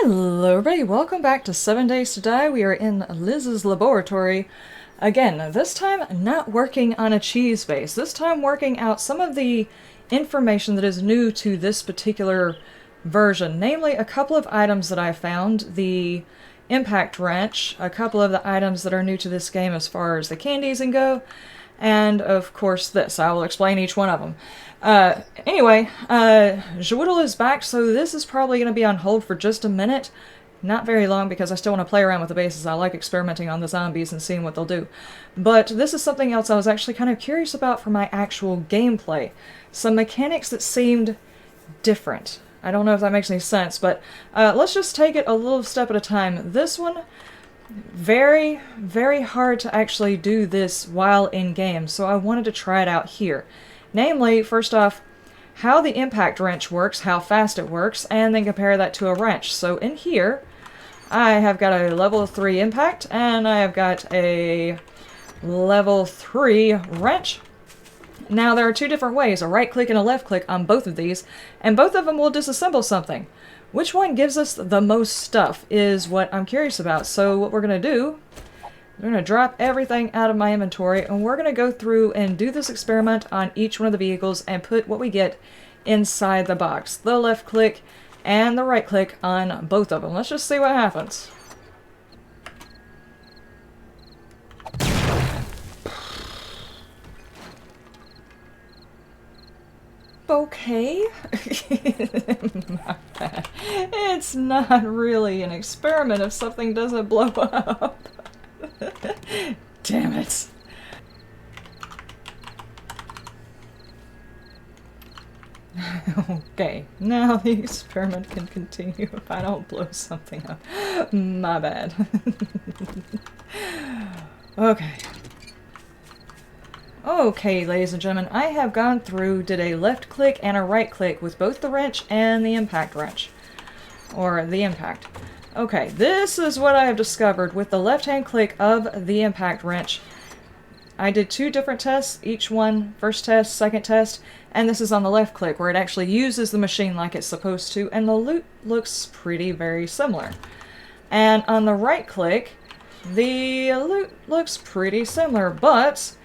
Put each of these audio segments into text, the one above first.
Hello everybody, welcome back to 7 Days to Die. We are in Liz's laboratory. Again, this time not working on a cheese base. This time working out some of the information that is new to this particular version. Namely, a couple of items that I found. The impact wrench, a couple of the items that are new to this game as far as the candies and go. And of course this. I will explain each one of them. Anyway, Jawoodle is back, so this is probably going to be on hold for just a minute. Not very long, because I still want to play around with the bases. I like experimenting on the zombies and seeing what they'll do. But this is something else I was actually kind of curious about for my actual gameplay. Some mechanics that seemed different. I don't know if that makes any sense, but let's just take it a little step at a time. This one, very, very hard to actually do this while in-game, so I wanted to try it out here. Namely, first off, how the impact wrench works, how fast it works, and then compare that to a wrench. So in here, I have got a level 3 impact, and I have got a level 3 wrench. Now there are two different ways, a right click and a left click on both of these, and both of them will disassemble something. Which one gives us the most stuff is what I'm curious about. So what we're going to do, I'm going to drop everything out of my inventory, and we're going to go through and do this experiment on each one of the vehicles and put what we get inside the box. The left click and the right click on both of them. Let's just see what happens. Okay. Not bad. It's not really an experiment if something doesn't blow up. Damn it. Okay, now the experiment can continue if I don't blow something up. My bad. Okay. Okay, ladies and gentlemen, I have gone through, did a left click and a right click with both the wrench and the impact wrench. Or the impact. Okay, this is what I have discovered with the left-hand click of the impact wrench. I did two different tests, each one, first test, second test, and this is on the left click where it actually uses the machine like it's supposed to, and the loot looks pretty very similar. And on the right click, the loot looks pretty similar, but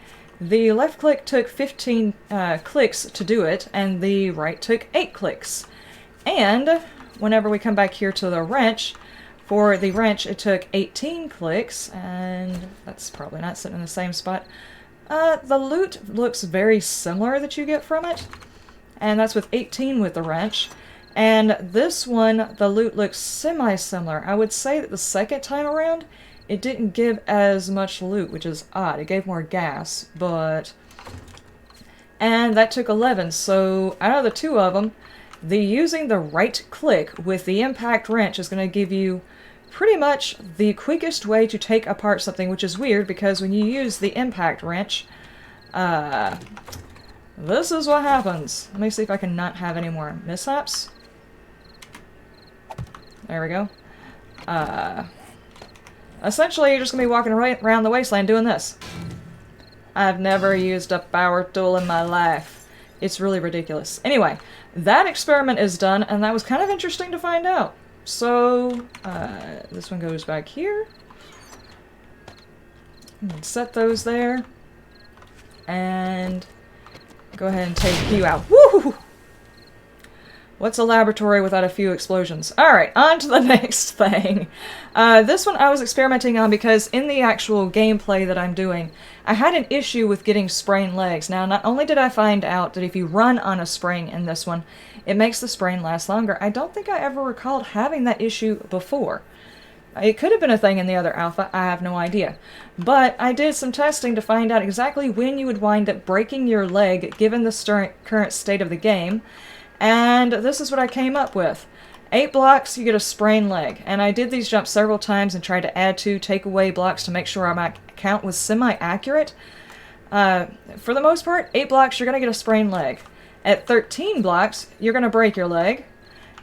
the left click took 15 clicks to do it, and the right took 8 clicks. And whenever we come back here to the wrench, for the wrench, it took 18 clicks, and that's probably not sitting in the same spot. The loot looks very similar that you get from it, and that's with 18 with the wrench. And this one, the loot looks semi-similar. I would say that the second time around, it didn't give as much loot, which is odd. It gave more gas, but... And that took 11, so out of the two of them, using the right click with the impact wrench is going to give you pretty much the quickest way to take apart something, which is weird because when you use the impact wrench, this is what happens. Let me see if I can not have any more mishaps. There we go. Essentially, you're just going to be walking right around the wasteland doing this. I've never used a power tool in my life. It's really ridiculous. Anyway, that experiment is done, and that was kind of interesting to find out. So, this one goes back here. And set those there. And go ahead and take you out. Woo! What's a laboratory without a few explosions? Alright, on to the next thing. This one I was experimenting on because in the actual gameplay that I'm doing, I had an issue with getting sprained legs. Now, not only did I find out that if you run on a spring in this one, it makes the sprain last longer. I don't think I ever recalled having that issue before. It could have been a thing in the other alpha, I have no idea. But I did some testing to find out exactly when you would wind up breaking your leg given the current state of the game. And this is what I came up with. 8 blocks, you get a sprained leg. And I did these jumps several times and tried to add 2 take away blocks to make sure my count was semi-accurate. For the most part, 8 blocks, you're going to get a sprained leg. At 13 blocks, you're going to break your leg.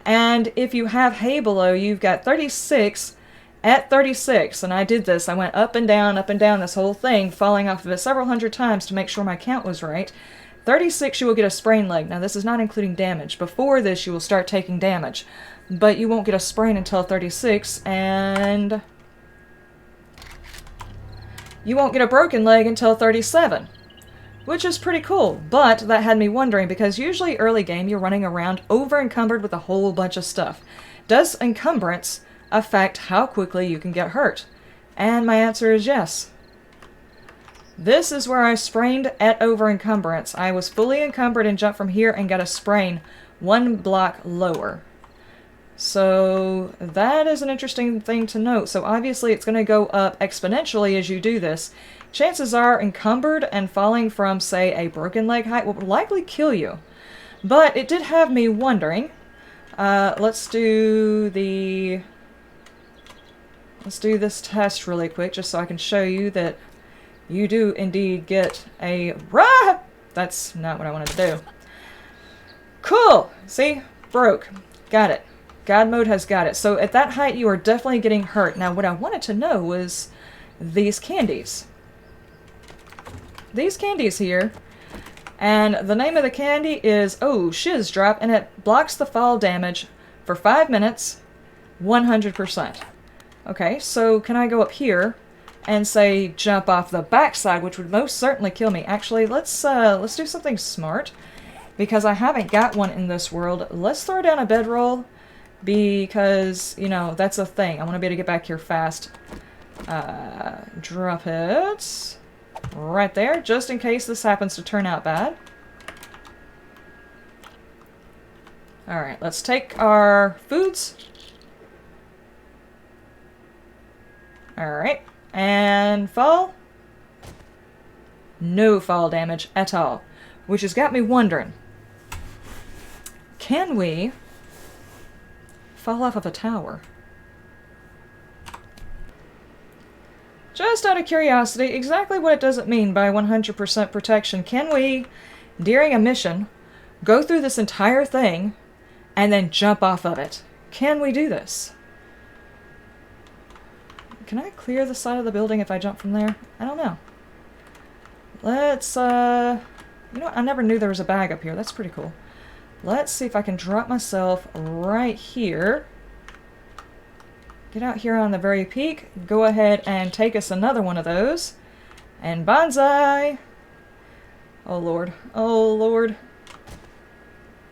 And if you have hay below, you've got 36. At 36, and I did this, I went up and down this whole thing, falling off of it several hundred times to make sure my count was right. 36, you will get a sprained leg. Now, this is not including damage. Before this, you will start taking damage. but you won't get a sprain until 36, and you won't get a broken leg until 37. Which is pretty cool, but that had me wondering, because usually early game you're running around over-encumbered with a whole bunch of stuff. Does encumbrance affect how quickly you can get hurt? And my answer is yes. This is where I sprained at over-encumbrance. I was fully encumbered and jumped from here and got a sprain 1 block lower. So that is an interesting thing to note. So obviously it's going to go up exponentially as you do this. Chances are encumbered and falling from, say, a broken leg height will likely kill you. But it did have me wondering. Let's do this test really quick just so I can show you that you do indeed get a... Rah! That's not what I wanted to do. Cool! See? Broke. Got it. God mode has got it. So at that height you are definitely getting hurt. Now what I wanted to know was these candies. These candies here. And the name of the candy is, oh, Shiz Drop, and it blocks the fall damage for 5 minutes, 100%. Okay, so can I go up here and say jump off the backside, which would most certainly kill me. Actually, let's do something smart, because I haven't got one in this world. Let's throw down a bedroll, because, you know, that's a thing. I want to be able to get back here fast. Drop it right there, just in case this happens to turn out bad. Alright, let's take our foods. Alright, and fall. No fall damage at all, which has got me wondering, can we fall off of a tower? Just out of curiosity, exactly what does it mean by 100% protection? Can we, during a mission, go through this entire thing and then jump off of it? Can we do this? Can I clear the side of the building if I jump from there? I don't know. Let's, you know what? I never knew there was a bag up here. That's pretty cool. Let's see if I can drop myself right here. Get out here on the very peak. Go ahead and take us another one of those. And bonsai! Oh lord. Oh lord.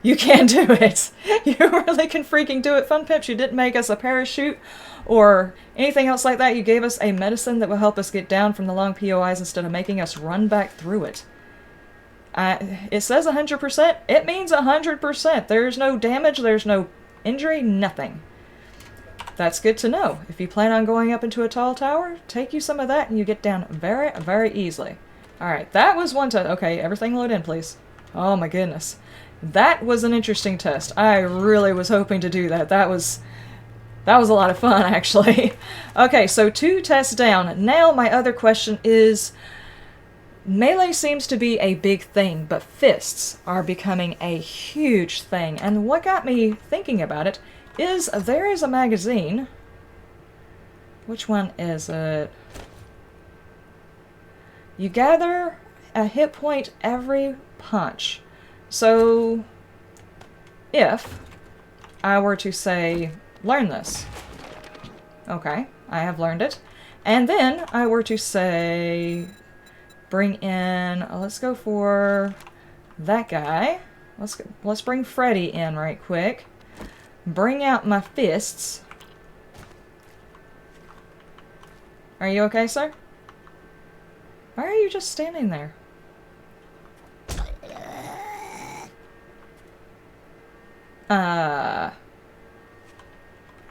You can do it! You really can freaking do it. Fun Pips, you didn't make us a parachute or anything else like that. You gave us a medicine that will help us get down from the long POIs instead of making us run back through it. It says 100%. It means 100%. There's no damage, there's no injury, nothing. That's good to know. If you plan on going up into a tall tower, take you some of that and you get down very, very easily. Alright, that was one test. Okay, everything load in, please. Oh my goodness. That was an interesting test. I really was hoping to do that. That was a lot of fun, actually. Okay, so 2 tests down. Now my other question is, melee seems to be a big thing, but fists are becoming a huge thing. And what got me thinking about it is there is a magazine. Which one is it? You gather a hit point every punch. So if I were to say, learn this. Okay, I have learned it. And then I were to say, bring in, let's go for that guy. Let's bring Freddy in right quick. Bring out my fists. Are you okay, sir? Why are you just standing there?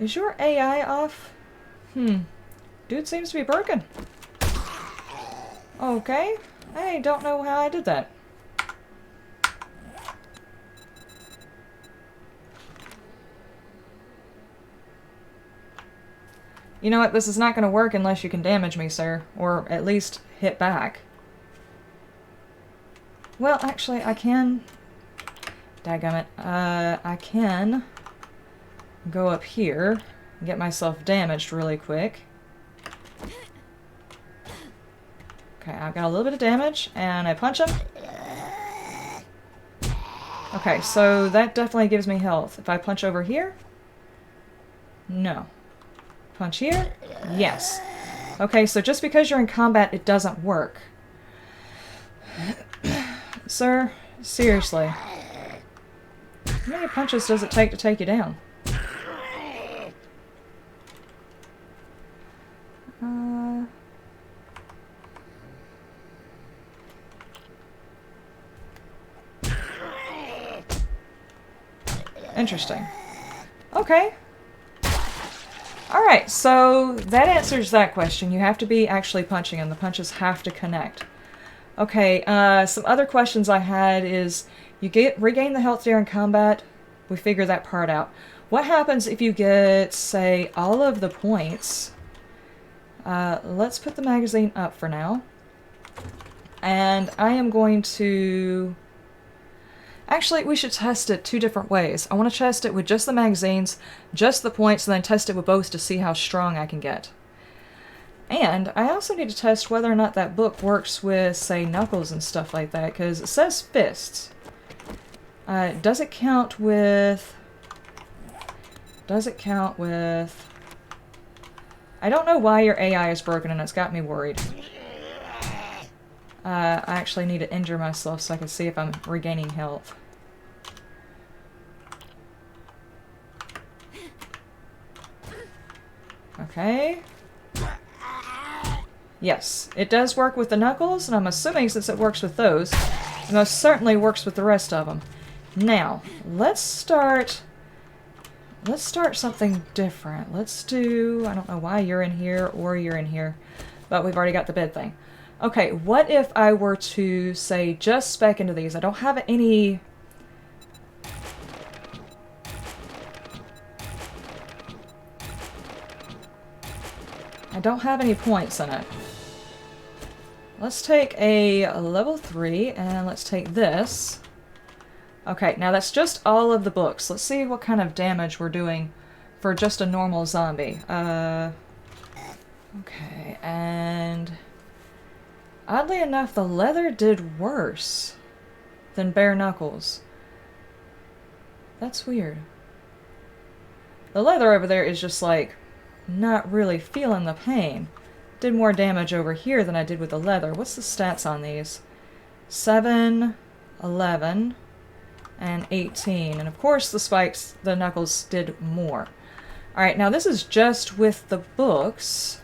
Is your AI off? Dude seems to be broken. Okay. I don't know how I did that. You know what? This is not going to work unless you can damage me, sir. Or at least hit back. Well, actually, I can... Dadgummit. I can go up here and get myself damaged really quick. Okay, I've got a little bit of damage, and I punch him. Okay, so that definitely gives me health. If I punch over here, No. Punch here? Yes. Okay, so just because you're in combat, it doesn't work. Sir, seriously. How many punches does it take you down? Interesting. Okay. Alright, so that answers that question. You have to be actually punching and the punches have to connect. Okay, some other questions I had is, you regain the health during combat. We figured that part out. What happens if you get, say, all of the points? Let's put the magazine up for now. And I am going to... Actually, we should test it two different ways. I want to test it with just the magazines, just the points, and then test it with both to see how strong I can get. And I also need to test whether or not that book works with, say, knuckles and stuff like that, because it says fists. Does it count with... Does it count with... I don't know why your AI is broken, and it's got me worried. I actually need to injure myself so I can see if I'm regaining health. Okay. Yes, it does work with the knuckles, and I'm assuming since it works with those, it most certainly works with the rest of them. Now, let's start something different. Let's do, I don't know why you're in here or you're in here, but we've already got the bed thing. Okay, what if I were to, say, just spec into these? I don't have any... I don't have any points in it. Let's take a level 3, and let's take this. Okay, now that's just all of the books. Let's see what kind of damage we're doing for just a normal zombie. Okay, and... Oddly enough, the leather did worse than bare knuckles. That's weird. The leather over there is just like, not really feeling the pain. Did more damage over here than I did with the leather. What's the stats on these? 7, 11, and 18. And of course the spikes, the knuckles did more. Alright, now this is just with the books.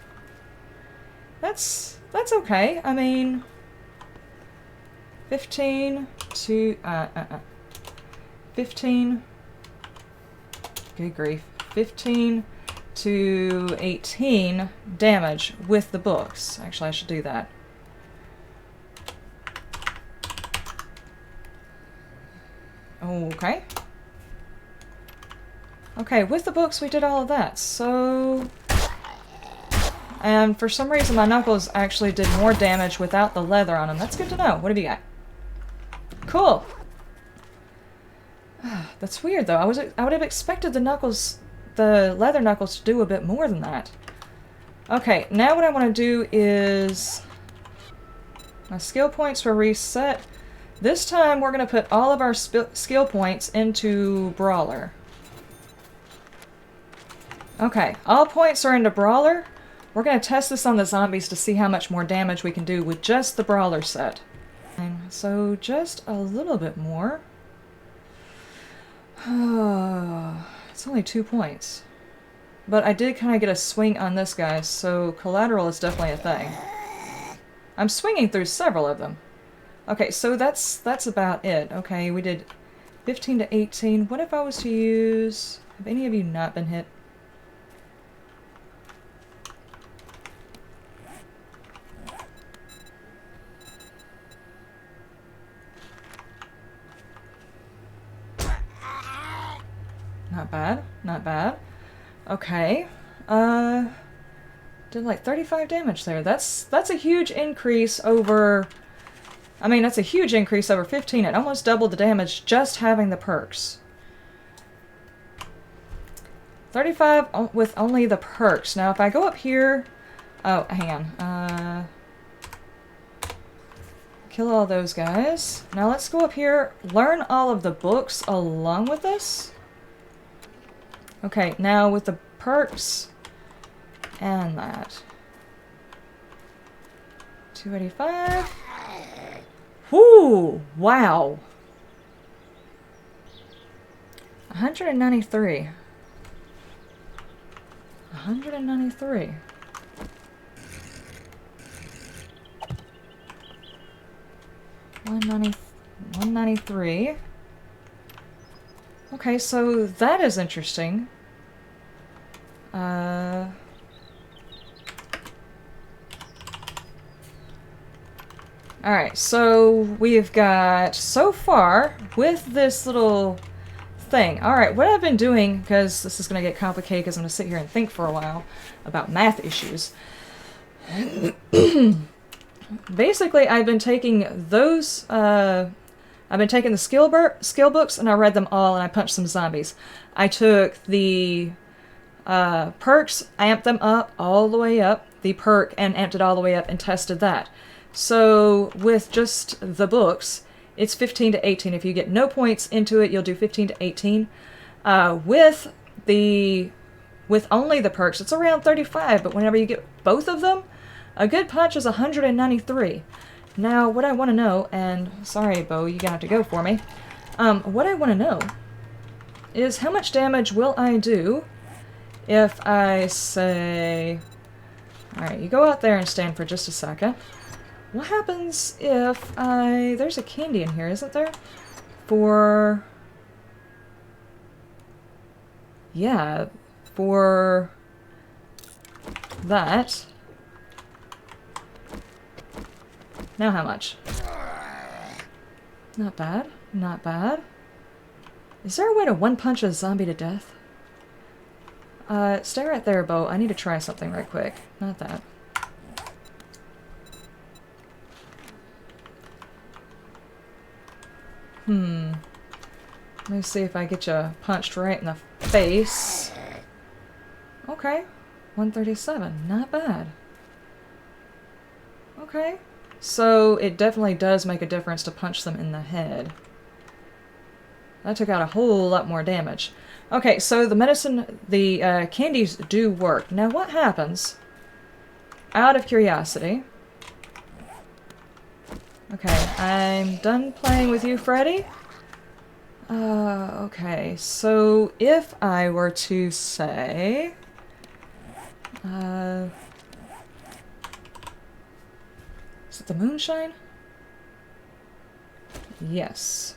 That's okay. I mean, 15 to, 15, good grief, 15 to 18 damage with the books. Actually, I should do that. Okay. Okay, with the books we did all of that, so... And for some reason my knuckles actually did more damage without the leather on them. That's good to know. What have you got? Cool! That's weird though. I would have expected the leather knuckles to do a bit more than that. Okay, now what I want to do is... My skill points were reset. This time we're going to put all of our skill points into Brawler. Okay, all points are into Brawler. We're going to test this on the zombies to see how much more damage we can do with just the Brawler set. And so just a little bit more. It's only 2 points. But I did kind of get a swing on this guy, so collateral is definitely a thing. I'm swinging through several of them. Okay, so that's about it. Okay, we did 15 to 18. What if I was to use... Have any of you not been hit? Not bad, not bad. Okay, did like 35 damage there. That's a huge increase over... I mean, that's a huge increase over 15. It almost doubled the damage just having the perks. 35 with only the perks. Now, if I go up here... Oh, hang on. Kill all those guys. Now let's go up here, learn all of the books along with this. Okay, now with the perks and that. 285. Whoo! Wow. 193. 193. 193. Okay, so that is interesting. Alright, so we've got, so far, with this little thing. Alright, what I've been doing, because this is going to get complicated because I'm going to sit here and think for a while about math issues. Basically, I've been taking those, I've been taking the skill books and I read them all and I punched some zombies. I took the perks, amped them up all the way up, the perk, and amped it all the way up and tested that. So with just the books, it's 15 to 18. If you get no points into it, you'll do 15 to 18. With only the perks, it's around 35, but whenever you get both of them, a good punch is 193. Now, what I want to know, and sorry, Bo, you're gonna have to go for me. What I want to know is how much damage will I do if I say... Alright, you go out there and stand for just a second. What happens if I... There's a candy in here, isn't there? For... Yeah, for that. Now how much? Not bad. Not bad. Is there a way to one-punch a zombie to death? Stay right there, Bo. I need to try something right quick. Not that. Let me see if I get you punched right in the face. Okay. 137. Not bad. Okay. So it definitely does make a difference to punch them in the head. That took out a whole lot more damage. Okay, so the medicine, the candies do work. Now what happens, out of curiosity... Okay, I'm done playing with you, Freddy. Okay, so if I were to say... is it the moonshine? Yes.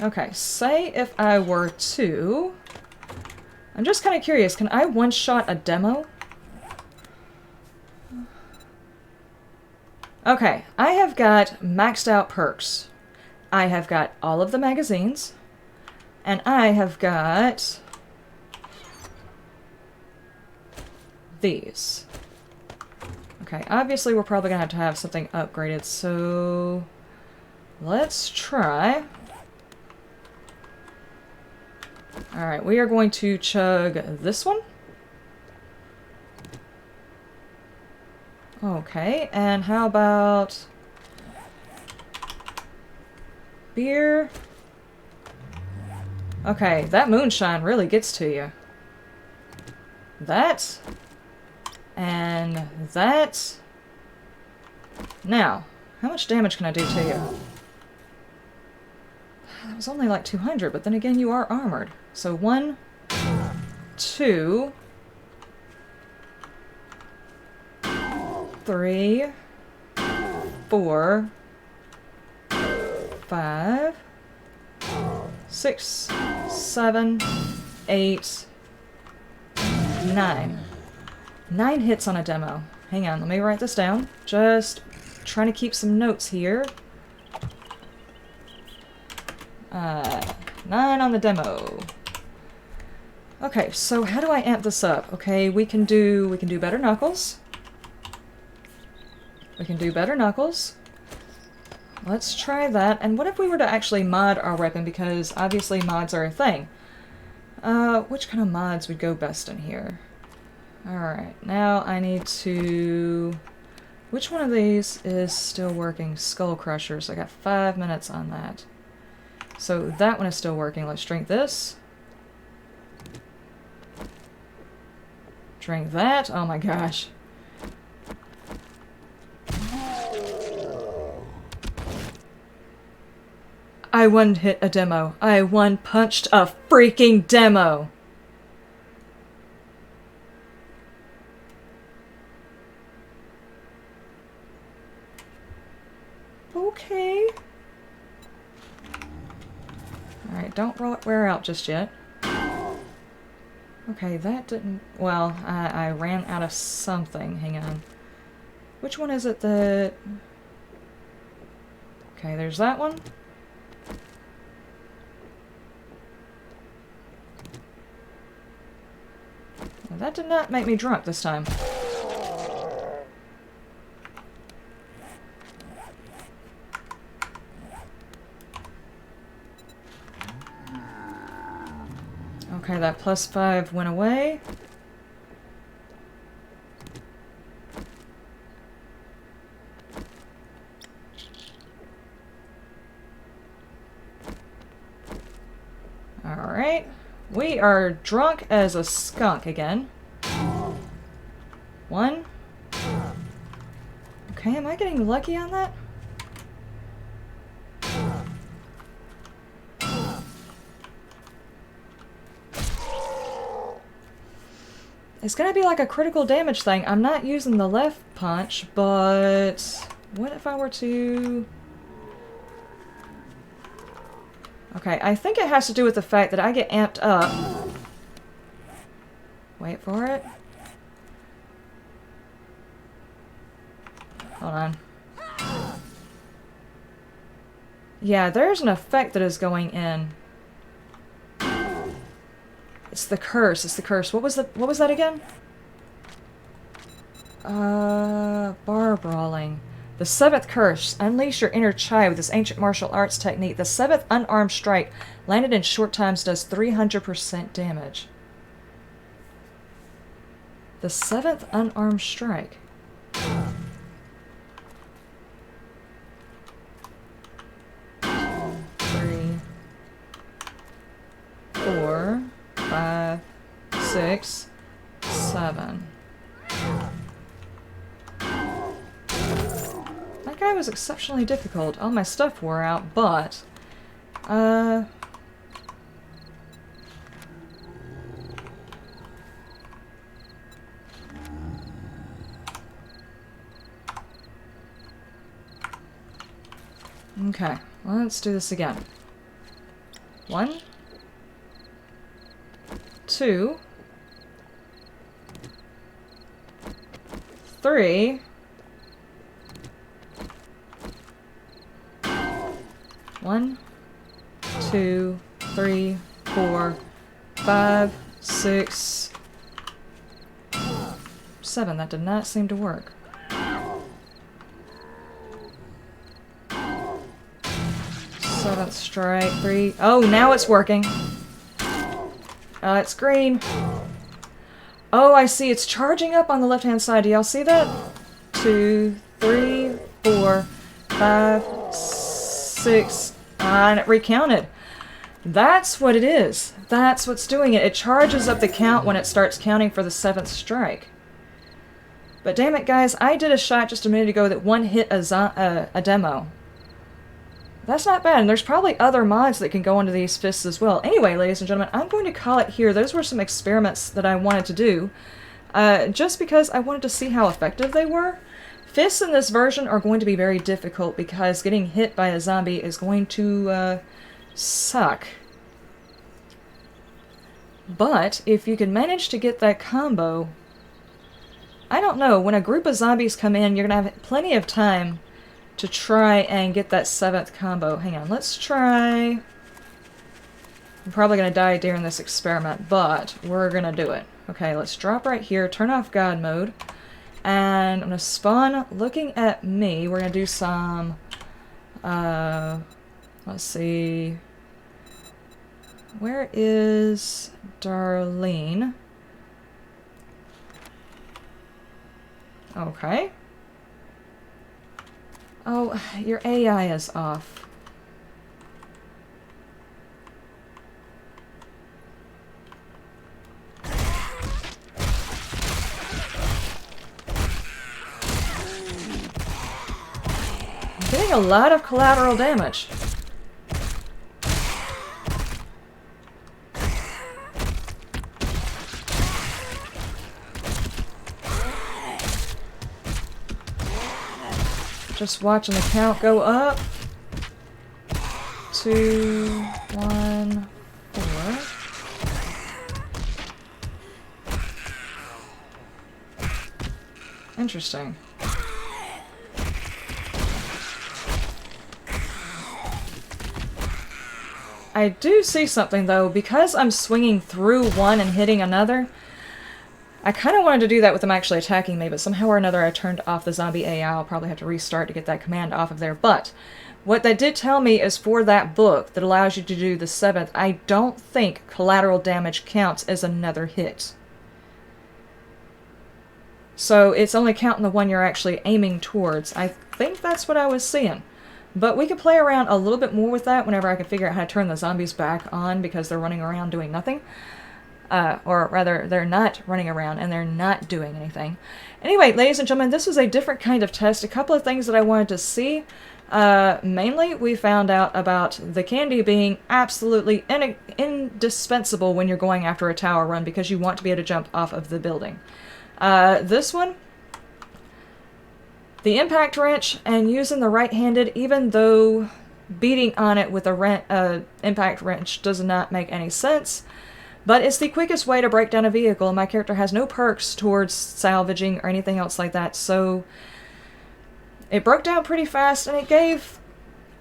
Okay, say if I were to... I'm just kind of curious, can I one-shot a demo? Okay, I have got maxed out perks. I have got all of the magazines. And I have got... these. Okay, obviously we're probably gonna have to have something upgraded, so... let's try... Alright, we are going to chug this one. Okay, and how about... beer? Okay, that moonshine really gets to you. That... and that... Now, how much damage can I do to you? That was only like 200, but then again, you are armored. So 1, 2, 3, 4, 5, 6, 7, 8, 9. 9 hits on a demo. Hang on, let me write this down. Just trying to keep some notes here. 9 on the demo. Okay, so how do I amp this up? Okay, we can do better knuckles. We can do better knuckles. Let's try that. And what if we were to actually mod our weapon? Because obviously mods are a thing. Which kind of mods would go best in here? Alright, now I need to... which one of these is still working? Skull Crushers. I got 5 minutes on that. So that one is still working. Let's drink this. Drink that. Oh my gosh. I one hit a demo. I one punched a freaking demo. Okay. Alright, don't wear out just yet. Okay, that didn't... Well, I ran out of something. Hang on. Which one is it that... Okay, there's that one. Well, that did not make me drunk this time. Okay, that +5 went away. Alright. We are drunk as a skunk again. 1. Okay, am I getting lucky on that? It's gonna be like a critical damage thing. I'm not using the left punch, but what if I were to... Okay, I think it has to do with the fact that I get amped up. Wait for it. Hold on. Yeah, there's an effect that is going in. It's the curse. It's the curse. What was that again? Bar brawling. The 7th curse. Unleash your inner Chai with this ancient martial arts technique. The 7th unarmed strike, landed in short times, does 300% damage. The 7th unarmed strike. Three, 4, 5, 6, 7. That guy was exceptionally difficult. All my stuff wore out, but... Okay, well, let's do this again. 1, 2, 3, 1, 2, 3, 4, 5, 6, 7. That did not seem to work. 7th strike. 3. Oh, now it's working. It's green. Oh, I see. It's charging up on the left-hand side. Do y'all see that? 2, 3, 4, 5, 6. And it recounted. That's what it is. That's what's doing it. It charges up the count when it starts counting for the 7th strike. But damn it, guys, I did a shot just a minute ago that one hit a demo. That's not bad, and there's probably other mods that can go into these fists as well. Anyway, ladies and gentlemen, I'm going to call it here. Those were some experiments that I wanted to do, just because I wanted to see how effective they were. Fists in this version are going to be very difficult because getting hit by a zombie is going to suck. But if you can manage to get that combo, I don't know, when a group of zombies come in, you're going to have plenty of time to try and get that 7th combo. Hang on, let's try... I'm probably going to die during this experiment, but we're going to do it. Okay, let's drop right here, turn off God mode, and I'm going to spawn looking at me. We're going to do some... let's see... Where is Darlene? Okay. Oh, your AI is off. getting a lot of collateral damage. Just watching the count go up. 2, 1, 4. Interesting. I do see something though, because I'm swinging through one and hitting another. I kind of wanted to do that with them actually attacking me, but somehow or another I turned off the zombie AI. I'll probably have to restart to get that command off of there. But what they did tell me is for that book that allows you to do the 7th, I don't think collateral damage counts as another hit. So it's only counting the one you're actually aiming towards. I think that's what I was seeing. But we could play around a little bit more with that whenever I can figure out how to turn the zombies back on because they're running around doing nothing. Or rather, they're not running around and they're not doing anything. Anyway, ladies and gentlemen, this was a different kind of test. A couple of things that I wanted to see. Mainly, we found out about the candy being absolutely indispensable when you're going after a tower run because you want to be able to jump off of the building. This one, the impact wrench and using the right-handed, even though beating on it with a impact wrench does not make any sense. But it's the quickest way to break down a vehicle, and my character has no perks towards salvaging or anything else like that, so it broke down pretty fast, and it gave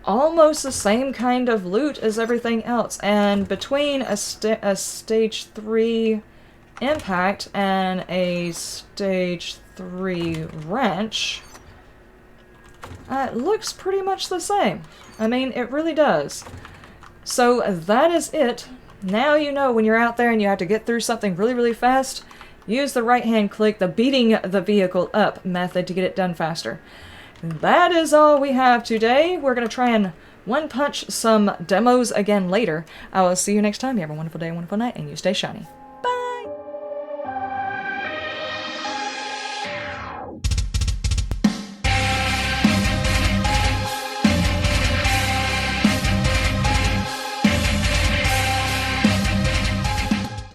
almost the same kind of loot as everything else. And between a stage 3 impact and a stage 3 wrench, it looks pretty much the same. I mean, it really does. So that is it. Now you know when you're out there and you have to get through something really, really fast, use the right-hand click, the beating the vehicle up method to get it done faster. That is all we have today. We're going to try and one-punch some demos again later. I will see you next time. You have a wonderful day, wonderful night, and you stay shiny.